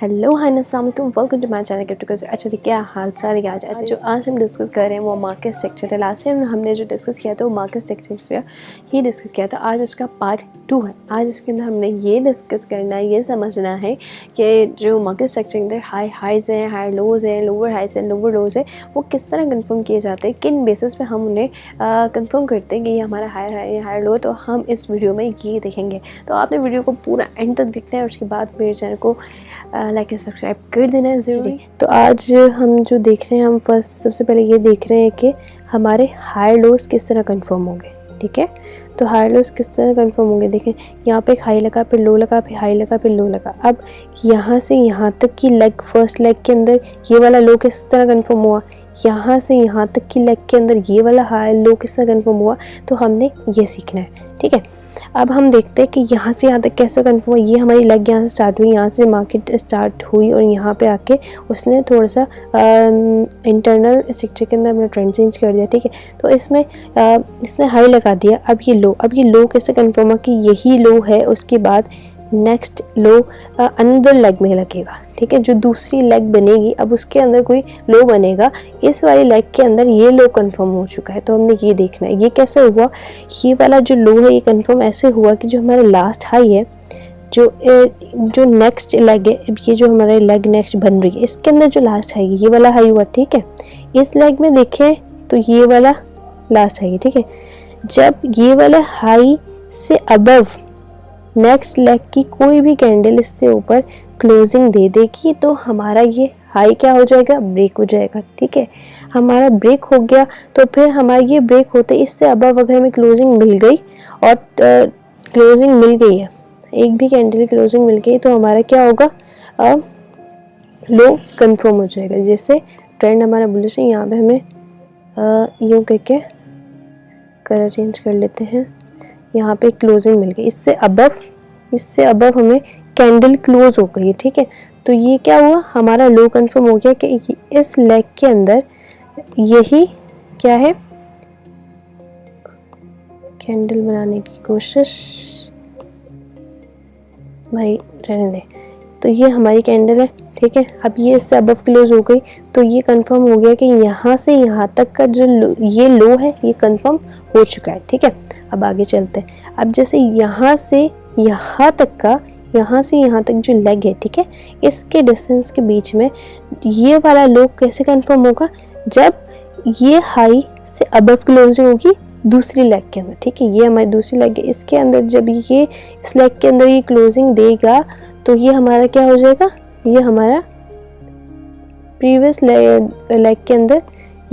Hello hi अस्सलाम वालेकुम, welcome to my channel crypto. अच्छा क्या हाल चाल है। आज जो हम डिस्कस कर रहे हैं वो मार्केट स्ट्रक्चर है। लास्ट टाइम हमने जो डिस्कस किया था वो मार्केट स्ट्रक्चर ही डिस्कस किया था। आज उसका पार्ट 2 है। आज इसके अंदर हमने ये डिस्कस करना है, ये समझना है कि जो मार्केट स्ट्रक्चर के अंदर हाईज हैं, हाई लोज हैं, लोअर हाइज हैं, लोअर लोज है, वो किस तरह कन्फर्म किए जाते हैं, किन बेसिस पे हम उन्हें कन्फर्म करते हैं कि ये हमारा हायर हाई हायर लो। तो हम इस वीडियो में ये देखेंगे। तो आपने वीडियो को पूरा एंड तक देखना है और उसके बाद मेरे चैनल को लाइक सब्सक्राइब कर देना है ज़रूरी। तो आज हम जो देख रहे हैं, हम फर्स्ट सबसे पहले ये देख रहे हैं कि हमारे हायर लोज किस तरह कंफर्म होंगे। ठीक है, तो हायर लोज किस तरह कंफर्म होंगे। देखें, यहाँ पे एक हाई लगा, फिर लो लगा, फिर हाई लगा, फिर लो लगा। अब यहाँ से यहाँ तक की लेग, फर्स्ट लेग के अंदर ये वाला लो किस तरह कंफर्म हुआ, यहाँ से यहाँ तक की लेग के अंदर ये वाला हाई लो किस तरह कंफर्म हुआ। तो हमने ये सीखना है। ठीक है, अब हम देखते हैं कि यहाँ से यहाँ तक कैसे कन्फर्म हुआ। ये हमारी लेग यहाँ से स्टार्ट हुई, यहाँ से मार्केट स्टार्ट हुई और यहाँ पे आके उसने थोड़ा सा इंटरनल स्ट्रक्चर के अंदर अपना ट्रेंड चेंज कर दिया। ठीक है, तो इसमें इसने हाई लगा दिया। अब ये लो कैसे कन्फर्म हुआ कि यही लो है। उसके बाद नेक्स्ट लो अंदर लेग में लगेगा। ठीक है, जो दूसरी लेग बनेगी अब उसके अंदर कोई लो बनेगा। इस वाली लेग के अंदर ये लो कंफर्म हो चुका है। तो हमने ये देखना है ये कैसे हुआ। ये वाला जो लो है ये कंफर्म ऐसे हुआ कि जो हमारा लास्ट हाई है, जो नेक्स्ट लेग है, ये जो हमारा लेग नेक्स्ट बन रही है, इसके अंदर जो लास्ट हाई है ये वाला हाई हुआ। ठीक है, इस लेग में देखें तो ये वाला लास्ट हाई है। ठीक है, जब ये वाला हाई से अबव नेक्स्ट लेग की कोई भी कैंडल इससे ऊपर क्लोजिंग दे देगी तो हमारा ये हाई क्या हो जाएगा, ब्रेक हो जाएगा। ठीक है, हमारा ब्रेक हो गया तो फिर हमारा ये ब्रेक होते इससे अबव अगर हमें क्लोजिंग मिल गई और क्लोजिंग मिल गई है, एक भी कैंडल क्लोजिंग मिल गई तो हमारा क्या होगा, लो कंफर्म हो जाएगा। जैसे ट्रेंड हमारा बुलिश है, यहाँ पे हमें यूँ करके कलर चेंज कर लेते हैं। यहाँ पे क्लोजिंग मिल गई, इससे अबव हमें कैंडल क्लोज हो गई। ठीक है, तो ये क्या हुआ, हमारा लो कंफर्म हो गया कि इस लेग के अंदर यही क्या है, कैंडल बनाने की कोशिश भाई रहने दे। तो ये हमारी कैंडल है। ठीक है, अब ये इससे अबव क्लोज हो गई तो ये कंफर्म हो गया कि यहाँ से यहाँ तक का जो ये लो है ये कंफर्म हो चुका है। ठीक है, अब आगे चलते हैं। अब जैसे यहाँ से यहाँ तक जो लेग है, ठीक है, इसके डिस्टेंस के बीच में ये वाला लो कैसे कंफर्म होगा, जब ये हाई से अबव क्लोजिंग होगी दूसरी लेग के अंदर। ठीक है, ये हमारी दूसरी लेग है, इसके अंदर जब ये इस लेग के अंदर ये क्लोजिंग देगा तो ये हमारा क्या हो जाएगा, ये हमारा प्रीवियस लेग के अंदर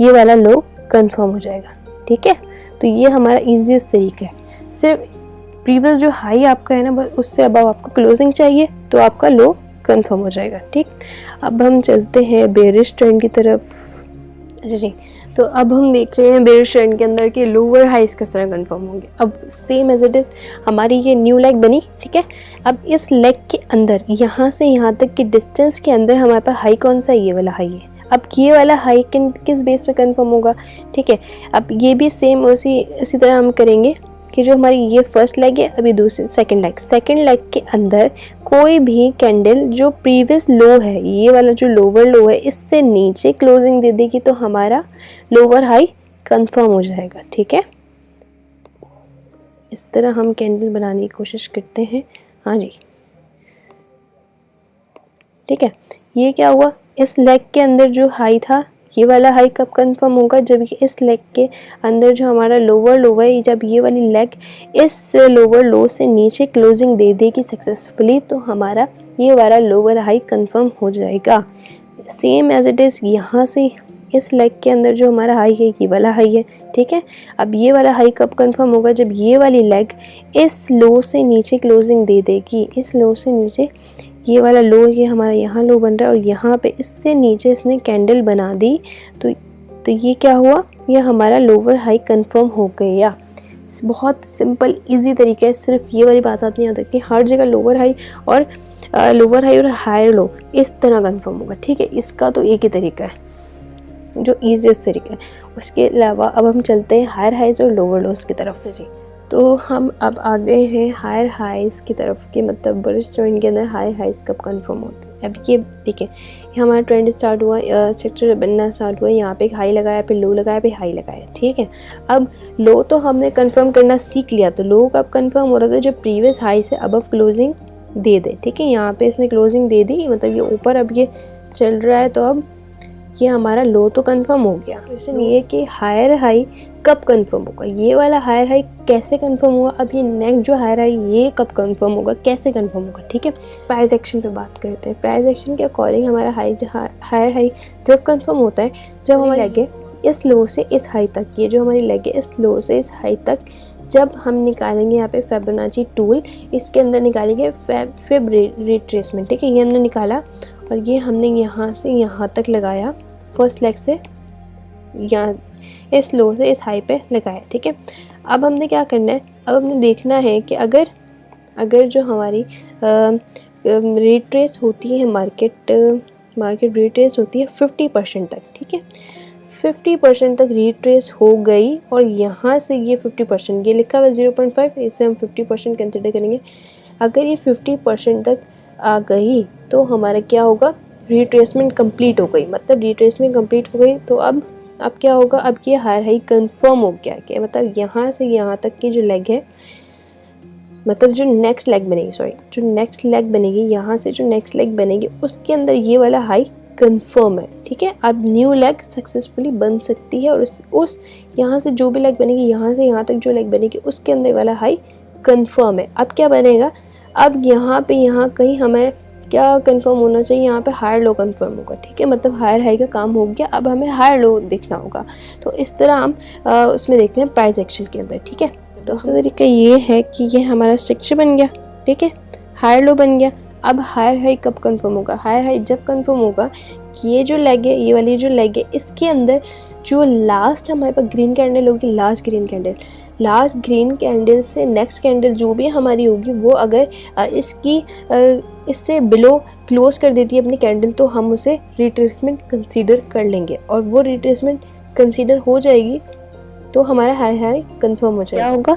ये वाला लो कंफर्म हो जाएगा। ठीक है, तो ये हमारा इजीएस्ट तरीका है। सिर्फ प्रीवियस जो हाई आपका है ना, उससे अब आपको क्लोजिंग चाहिए तो आपका लो कंफर्म हो जाएगा। ठीक, अब हम चलते हैं बेरिश ट्रेंड की तरफ। अच्छा जी, तो अब हम देख रहे हैं बेरिश ट्रेंड के अंदर के लोअर हाइज किस तरह कंफर्म होंगे। अब सेम एज इट इज़ हमारी ये न्यू लेग बनी। ठीक है, अब इस लेग के अंदर यहाँ से यहाँ तक की डिस्टेंस के अंदर हमारे पास हाई कौन सा है, ये वाला हाई है। अब ये वाला हाई किस बेस पे कंफर्म होगा। ठीक है, अब ये भी सेम इसी तरह हम करेंगे कि जो हमारी ये फर्स्ट लेग है, अभी दूसरी सेकंड लेग के अंदर कोई भी कैंडल जो प्रीवियस लो है, ये वाला जो लोअर लो है, इससे नीचे क्लोजिंग दे देगी तो हमारा लोअर हाई कंफर्म हो जाएगा। ठीक है, इस तरह हम कैंडल बनाने की कोशिश करते हैं। हाँ जी, ठीक है, ये क्या हुआ, इस लेग के अंदर जो हाई था ये वाला हाई कब कंफर्म होगा, जब इस लेग के अंदर जो हमारा लोअर लो है, जब ये वाली लेग इस लोअर लो से नीचे क्लोजिंग दे देगी सक्सेसफुली तो हमारा ये वाला लोअर हाई कंफर्म हो जाएगा। सेम एज इट इज़ यहाँ से इस लेग के अंदर जो हमारा हाई है ये वाला हाई है। ठीक है, अब ये वाला हाई कब कंफर्म होगा, जब ये वाली लेग इस लो से नीचे क्लोजिंग दे देगी। इस लो से नीचे ये वाला लो, ये हमारा यहाँ लो बन रहा है और यहाँ पे इससे नीचे इसने कैंडल बना दी तो ये क्या हुआ, ये हमारा लोअर हाई कंफर्म हो गया। बहुत सिंपल इजी तरीका है, सिर्फ ये वाली बात आपने याद रखनी, हर जगह लोअर हाई और हायर लो इस तरह कंफर्म होगा। ठीक है, इसका तो एक ही तरीका है जो ईजीएस्ट तरीका है। उसके अलावा अब हम चलते हैं हायर हाइज और लोअर लोज की तरफ से। जी, तो हम अब आ गए हैं हायर हाइज की तरफ के, मतलब बुलिश ट्रेंड के अंदर हाई हाइज कब कंफर्म होते हैं। अब ये देखिए, ये हमारा ट्रेंड स्टार्ट हुआ, सेक्टर बनना स्टार्ट हुआ, यहाँ पे एक हाई लगाया, फिर लो लगाया, फिर हाई लगाया, ठीक है। अब लो तो हमने कंफर्म करना सीख लिया, तो लो कब कंफर्म हो रहा था, जब प्रीवियस हाई से अबव क्लोजिंग दे दे, ठीक है। यहाँ पे इसने क्लोजिंग दे दी, मतलब ये ऊपर अब ये चल रहा है, तो अब ये हमारा लो तो कंफर्म हो गया। क्वेश्चन ये कि हायर हाई कब कंफर्म होगा, ये वाला हायर हाई कैसे कंफर्म होगा, अब ये नेक्स्ट जो हायर हाई ये कब कंफर्म होगा, कैसे कंफर्म होगा, ठीक है। प्राइस एक्शन पे बात करते हैं। प्राइस एक्शन के अकॉर्डिंग हमारा हायर हाई जब कंफर्म होता है, जब हमारी लेग है इस लो से इस हाई तक, ये जो हमारी लेग है इस लो से इस हाई तक, जब हम निकालेंगे यहाँ पे फिबोनाची टूल, इसके अंदर निकालेंगे फिब रिट्रेसमेंट, ठीक है। ये हमने निकाला और ये हमने यहाँ से यहाँ तक लगाया, फर्स्ट लेग से यहाँ इस लो से इस हाई पे लगाया, ठीक है। अब हमने क्या करना है, अब हमने देखना है कि अगर जो हमारी रिट्रेस होती है मार्केट रिट्रेस होती है 50% तक, ठीक है। 50% तक रिट्रेस हो गई और यहाँ से ये 50%, ये लिखा हुआ 0.5, इसे हम 50% कंसिडर करेंगे। अगर ये 50% तक आ गई तो हमारा क्या होगा, रिट्रेसमेंट कंप्लीट हो गई, मतलब रिट्रेसमेंट कंप्लीट हो गई। तो अब क्या होगा, अब ये हायर हाई कंफर्म हो गया, क्या मतलब यहाँ से यहाँ तक की जो लेग है, मतलब जो नेक्स्ट लेग बनेगी, जो नेक्स्ट लेग बनेगी, यहाँ से जो नेक्स्ट लेग बनेगी उसके अंदर ये वाला हाई कंफर्म है, ठीक है। अब न्यू लेग सक्सेसफुली बन सकती है और उस यहाँ से जो भी लेग बनेगी, यहाँ से यहाँ तक जो लेग बनेगी उसके अंदर वाला हाई कंफर्म है। अब क्या बनेगा, अब यहाँ पे यहाँ कहीं हमें क्या कंफर्म होना चाहिए, यहाँ पे हायर लो कंफर्म होगा, ठीक है। मतलब हायर हाई का काम हो गया, अब हमें हायर लो देखना होगा। तो इस तरह हम उसमें देखते हैं प्राइस एक्शन के अंदर, ठीक है। तो दूसरा तरीका ये है कि ये हमारा स्ट्रक्चर बन गया, ठीक है, हायर लो बन गया। अब हायर हाई कब कंफर्म होगा, हायर हाई जब कंफर्म होगा कि ये जो लेग है, ये वाली जो लेग है, इसके अंदर जो लास्ट हमारे पास ग्रीन कैंडल होगी, लास्ट ग्रीन कैंडल से नेक्स्ट कैंडल जो भी हमारी होगी, वो अगर इससे बिलो क्लोज कर देती है अपनी कैंडल, तो हम उसे रिट्रेसमेंट कंसीडर कर लेंगे, और वो रिट्रेसमेंट कंसीडर हो जाएगी तो हमारा हाई कंफर्म हो जाएगा। क्या होगा,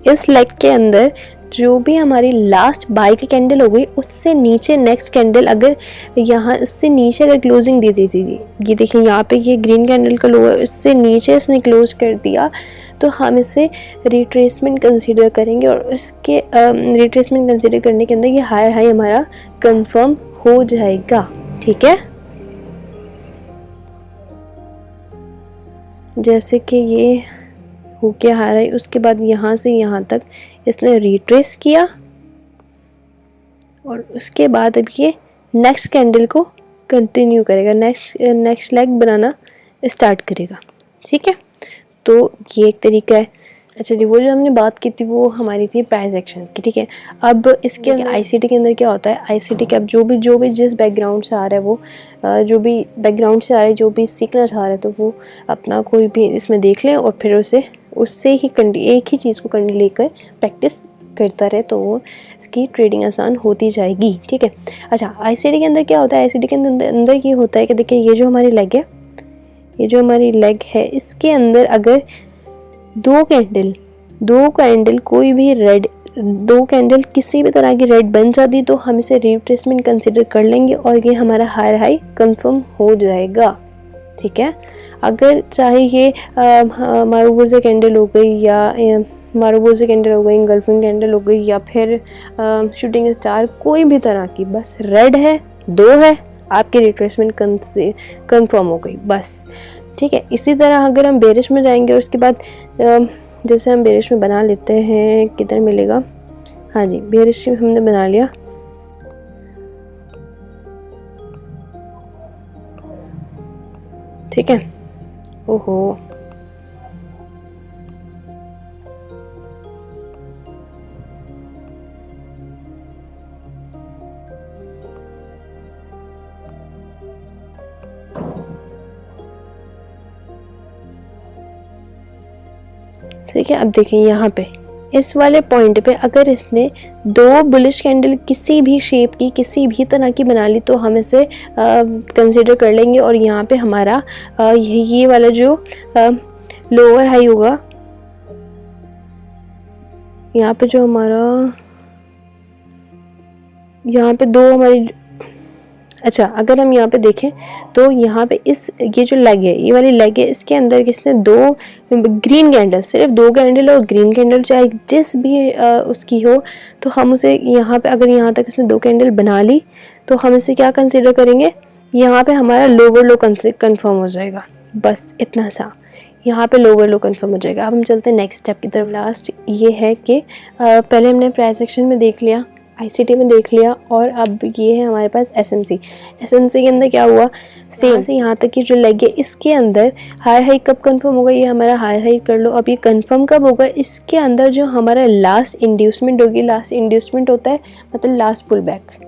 इस लेग के अंदर जो भी हमारी लास्ट बाई की कैंडल हो गई, उससे नीचे नेक्स्ट कैंडल अगर यहाँ इससे नीचे अगर क्लोजिंग दे देती थी, ये देखिए यहाँ पे ये ग्रीन कैंडल का लो है, इससे नीचे इसने क्लोज कर दिया, तो हम इसे रिट्रेसमेंट कंसीडर करेंगे, और उसके रिट्रेसमेंट कंसीडर करने के अंदर ये हायर हाई हमारा कंफर्म हो जाएगा, ठीक है। जैसे कि ये हो गया हायर हाई, उसके बाद यहाँ से यहाँ तक इसने रिट्रेस किया, और उसके बाद अब ये नेक्स्ट कैंडल को कंटिन्यू करेगा, नेक्स्ट लेग बनाना स्टार्ट करेगा, ठीक है। तो ये एक तरीका है। अच्छा जी, वो जो हमने बात की थी वो हमारी थी प्राइस एक्शन की, ठीक है। अब इसके अंदर आईसीटी के अंदर क्या होता है, आईसीटी के अब जो भी जिस बैकग्राउंड से आ रहा है, वो जो भी बैकग्राउंड से आ रहा है, जो भी सीखना चाह रहा है, तो वो अपना कोई भी इसमें देख ले और फिर उससे ही एक ही चीज़ को लेकर प्रैक्टिस करता रहे, तो वो इसकी ट्रेडिंग आसान होती जाएगी, ठीक है। अच्छा, आईसीटी के अंदर क्या होता है, आईसीटी के अंदर ये होता है कि देखिए ये जो हमारी लेग है, ये जो हमारी लेग है, इसके अंदर अगर दो कैंडल कोई भी रेड, दो कैंडल किसी भी तरह की रेड बन जाती, तो हम इसे रिट्रेसमेंट कंसिडर कर लेंगे और ये हमारा हायर हाई कंफर्म हो जाएगा, ठीक है। अगर चाहे ये मारूबोज़ा कैंडल हो गई, या मारूबोज़ा कैंडल हो गई, इंगल्फिंग कैंडल हो गई, या फिर शूटिंग स्टार, कोई भी तरह की, बस रेड है, दो है, आपकी रिट्रेसमेंट कंफर्म हो गई, बस, ठीक है। इसी तरह अगर हम बेरिश में जाएंगे और उसके बाद जैसे हम बेरिश में बना लेते हैं, किधर मिलेगा, हाँ जी, बेरिश में हमने बना लिया, ठीक है। ओहो, ठीक है। अब देखिए यहाँ पे इस वाले पॉइंट पे अगर इसने दो बुलिश कैंडल किसी भी शेप की, किसी भी तरह की बना ली, तो हम इसे कंसिडर कर लेंगे, और यहाँ पे हमारा ये वाला जो लोअर हाई होगा, यहाँ पे जो हमारा यहाँ पे दो हमारी, अच्छा अगर हम यहाँ पे देखें तो यहाँ पे ये जो लेग है, ये वाली लेग है, इसके अंदर किसने दो ग्रीन कैंडल, सिर्फ दो कैंडल और ग्रीन कैंडल चाहे जिस भी उसकी हो, तो हम उसे यहाँ पे अगर यहाँ तक इसने दो कैंडल बना ली तो हम इसे क्या कंसिडर करेंगे, यहाँ पे हमारा लोअर लो कंफर्म हो जाएगा। बस इतना सा, यहाँ पे लोअर लो कंफर्म हो जाएगा। अब हम चलते हैं नेक्स्ट स्टेप की तरफ। लास्ट ये है कि पहले हमने प्राइस सेक्शन में देख लिया, आईसीटी में देख लिया, और अब ये है हमारे पास एसएमसी। एसएमसी के अंदर क्या हुआ, सेम से यहाँ तक की जो लेग है इसके अंदर हाई हाई कब कंफर्म होगा, ये हमारा हाई हाई कर लो। अब ये कंफर्म कब होगा, इसके अंदर जो हमारा लास्ट इंड्यूसमेंट होगी, लास्ट इंड्यूसमेंट होता है मतलब लास्ट पुल बैक,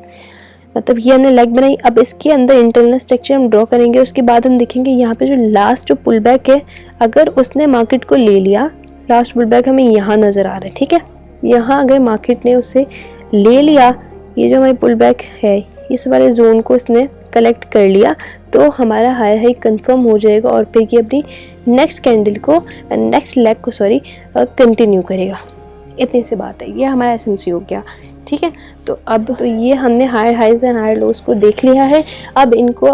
मतलब ये हमने लेग बनाई। अब इसके अंदर इंटरनल स्ट्रक्चर हम ड्रॉ करेंगे, उसके बाद हम देखेंगे यहाँ पे जो लास्ट जो पुल बैक है, अगर उसने मार्केट को ले लिया, लास्ट पुल बैक हमें यहाँ नज़र आ रहा है, ठीक है, यहाँ अगर मार्केट ने उसे ले लिया, ये जो हमारी पुल बैक है इस वाले जोन को इसने कलेक्ट कर लिया, तो हमारा हाई हाई कंफर्म हो जाएगा और फिर ये अपनी नेक्स्ट कैंडल को, नेक्स्ट लेग को कंटिन्यू करेगा। इतनी सी बात है, ये हमारा एसएमसी हो गया, ठीक है। तो अब तो ये हमने higher highs and higher lows को देख लिया है। अब इनको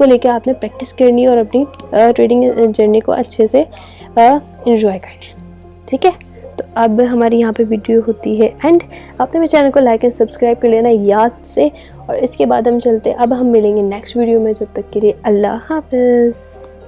लेके आपने प्रैक्टिस करनी है और अपनी ट्रेडिंग जर्नी को अच्छे से एंजॉय करना है, ठीक है। तो अब हमारी यहाँ पे वीडियो होती है एंड आपने मेरे चैनल को लाइक एंड सब्सक्राइब कर लेना याद से, और इसके बाद हम चलते, अब हम मिलेंगे नेक्स्ट वीडियो में। जब तक के लिए अल्लाह हाफ़िज़।